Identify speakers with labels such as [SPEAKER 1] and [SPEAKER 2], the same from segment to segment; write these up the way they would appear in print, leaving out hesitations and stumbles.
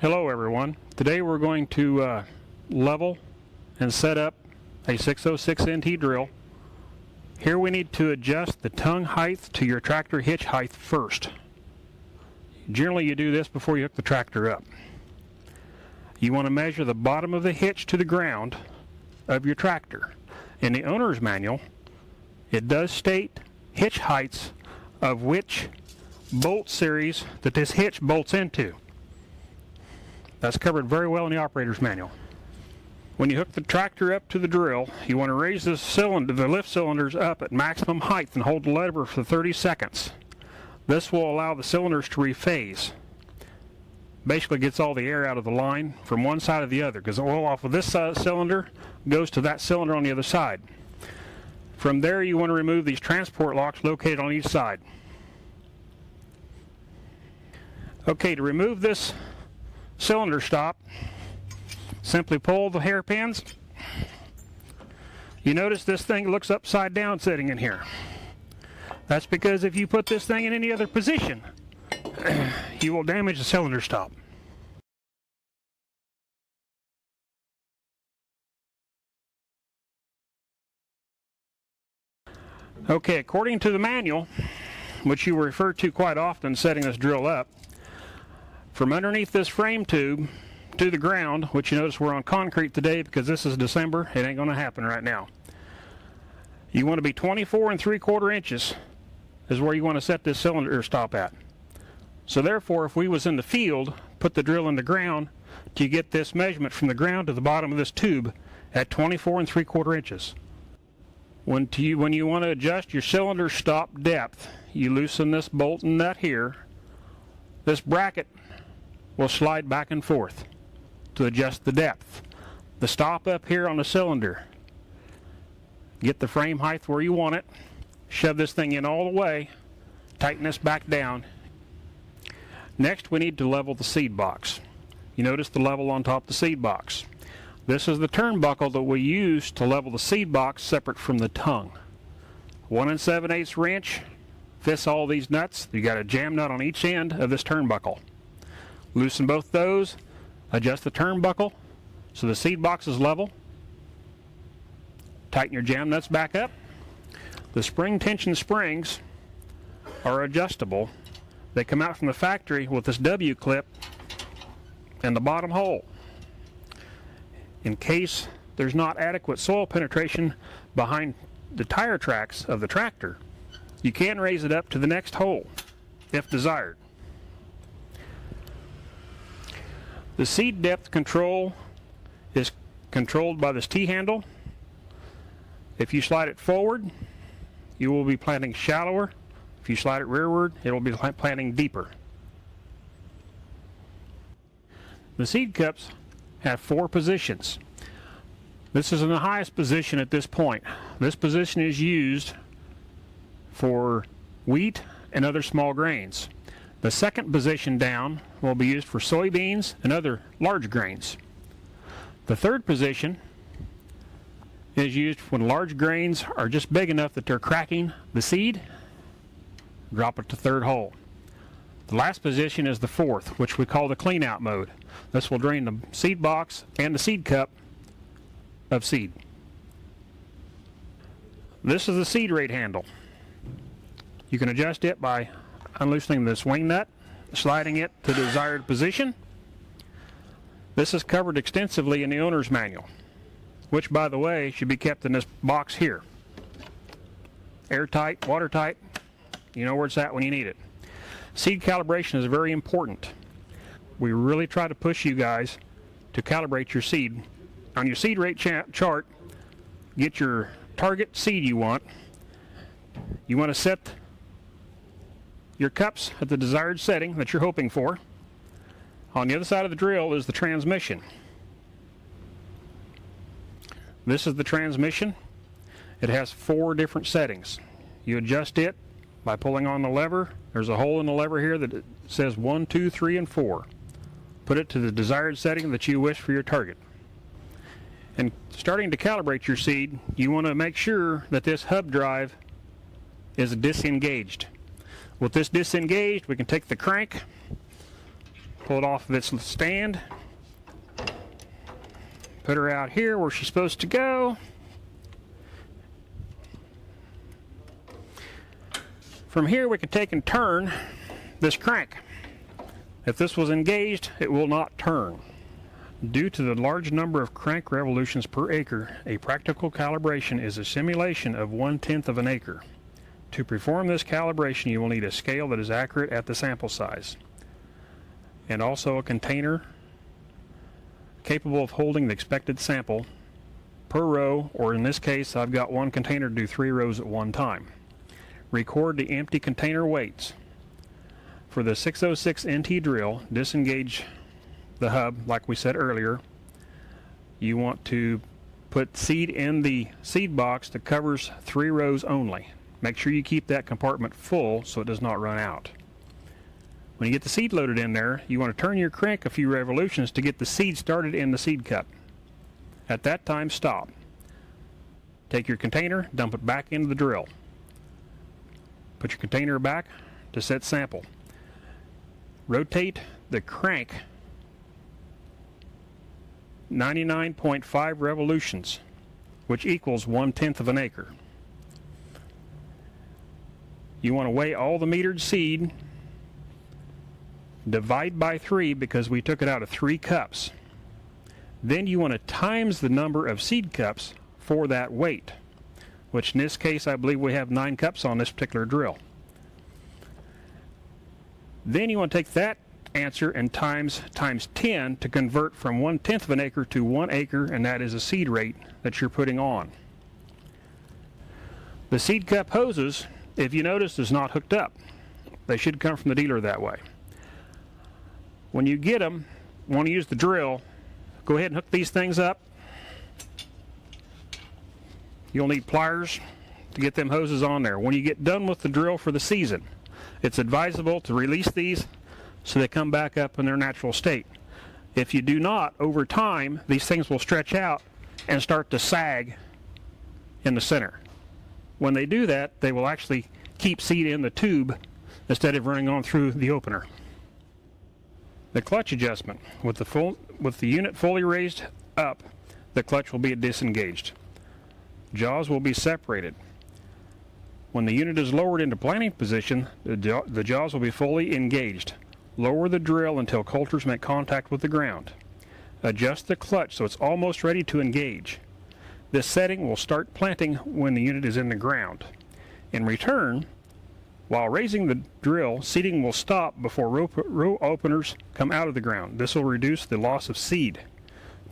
[SPEAKER 1] Hello everyone. Today we're going to level and set up a 606 NT drill. Here we need to adjust the tongue height to your tractor hitch height first. Generally you do this before you hook the tractor up. You want to measure the bottom of the hitch to the ground of your tractor. In the owner's manual it does state hitch heights of which bolt series that this hitch bolts into. That's covered very well in the operator's manual. When you hook the tractor up to the drill, you want to raise the lift cylinders up at maximum height and hold the lever for 30 seconds. This will allow the cylinders to rephase. Basically gets all the air out of the line from one side to the other, because the oil off of this cylinder goes to that cylinder on the other side. From there you want to remove these transport locks located on each side. Okay, to remove this cylinder stop, simply pull the hairpins. You notice this thing looks upside down sitting in here. That's because if you put this thing in any other position, you will damage the cylinder stop. Okay, according to the manual, which you refer to quite often setting this drill up, from underneath this frame tube to the ground, which you notice we're on concrete today because this is December, it ain't going to happen right now. You want to be 24 3/4 inches is where you want to set this cylinder stop at. So therefore, if we was in the field, put the drill in the ground, you get this measurement from the ground to the bottom of this tube at 24 3/4 inches. When you want to adjust your cylinder stop depth, you loosen this bolt and nut here. This bracket will slide back and forth to adjust the depth. The stop up here on the cylinder. Get the frame height where you want it. Shove this thing in all the way. Tighten this back down. Next we need to level the seed box. You notice the level on top of the seed box. This is the turnbuckle that we use to level the seed box separate from the tongue. 1 7/8 wrench fits all these nuts. You got a jam nut on each end of this turnbuckle. Loosen both those, adjust the turnbuckle so the seed box is level. Tighten your jam nuts back up. The spring tension springs are adjustable. They come out from the factory with this W clip in the bottom hole. In case there's not adequate soil penetration behind the tire tracks of the tractor, you can raise it up to the next hole if desired. The seed depth control is controlled by this T-handle. If you slide it forward, you will be planting shallower. If you slide it rearward, it will be planting deeper. The seed cups have 4 positions. This is in the highest position at this point. This position is used for wheat and other small grains. The second position down will be used for soybeans and other large grains. The third position is used when large grains are just big enough that they're cracking the seed. Drop it to third hole. The last position is the fourth, which we call the clean out mode. This will drain the seed box and the seed cup of seed. This is the seed rate handle. You can adjust it by unloosening the swing nut, sliding it to the desired position. This is covered extensively in the owner's manual, which by the way should be kept in this box here. Airtight, watertight, you know where it's at when you need it. Seed calibration is very important. We really try to push you guys to calibrate your seed. On your seed rate chart, get your target seed you want. You want to set your cups at the desired setting that you're hoping for. On the other side of the drill is the transmission. This is the transmission. It has 4 different settings. You adjust it by pulling on the lever. There's a hole in the lever here that says 1, 2, 3, and 4. Put it to the desired setting that you wish for your target. And starting to calibrate your seed, you want to make sure that this hub drive is disengaged. With this disengaged, we can take the crank pull it off of its stand, put her out here where she's supposed to go. From here we can take and turn this crank. If this was engaged, it will not turn. Due to the large number of crank revolutions per acre, a practical calibration is a simulation of 1/10 of an acre. To perform this calibration, you will need a scale that is accurate at the sample size, and also a container capable of holding the expected sample per row, or in this case, I've got one container to do 3 rows at one time. Record the empty container weights. For the 606 NT drill, disengage the hub like we said earlier. You want to put seed in the seed box that covers 3 rows only. Make sure you keep that compartment full so it does not run out. When you get the seed loaded in there, you want to turn your crank a few revolutions to get the seed started in the seed cup. At that time, stop. Take your container, dump it back into the drill. Put your container back to set sample. Rotate the crank 99.5 revolutions, which equals 1/10 of an acre. You want to weigh all the metered seed, divide by 3 because we took it out of 3 cups. Then you want to times the number of seed cups for that weight, which in this case I believe we have 9 cups on this particular drill. Then you want to take that answer and times 10 to convert from 1/10 of an acre to 1 acre, and that is a seed rate that you're putting on. The seed cup hoses, if you notice, is not hooked up. They should come from the dealer that way. When you get them, want to use the drill, go ahead and hook these things up. You'll need pliers to get them hoses on there. When you get done with the drill for the season, it's advisable to release these so they come back up in their natural state. If you do not, over time, these things will stretch out and start to sag in the center. When they do that, they will actually keep seed in the tube instead of running on through the opener. The clutch adjustment. With the unit fully raised up, the clutch will be disengaged. Jaws will be separated. When the unit is lowered into planting position, the jaws will be fully engaged. Lower the drill until coulters make contact with the ground. Adjust the clutch so it's almost ready to engage. This setting will start planting when the unit is in the ground. In return, while raising the drill, seeding will stop before row openers come out of the ground. This will reduce the loss of seed.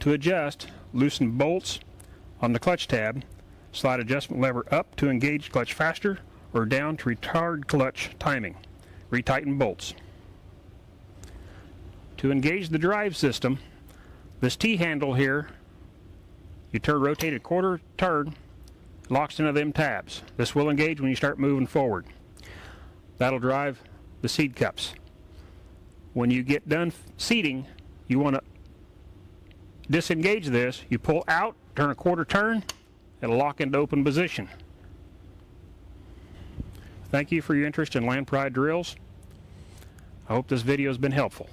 [SPEAKER 1] To adjust, loosen bolts on the clutch tab, slide adjustment lever up to engage clutch faster or down to retard clutch timing. Retighten bolts. To engage the drive system, this T-handle here, you rotate a quarter turn, locks into them tabs. This will engage when you start moving forward. That'll drive the seed cups. When you get done seeding, you want to disengage this. You pull out, turn a quarter turn, it'll lock into open position. Thank you for your interest in Land Pride drills. I hope this video has been helpful.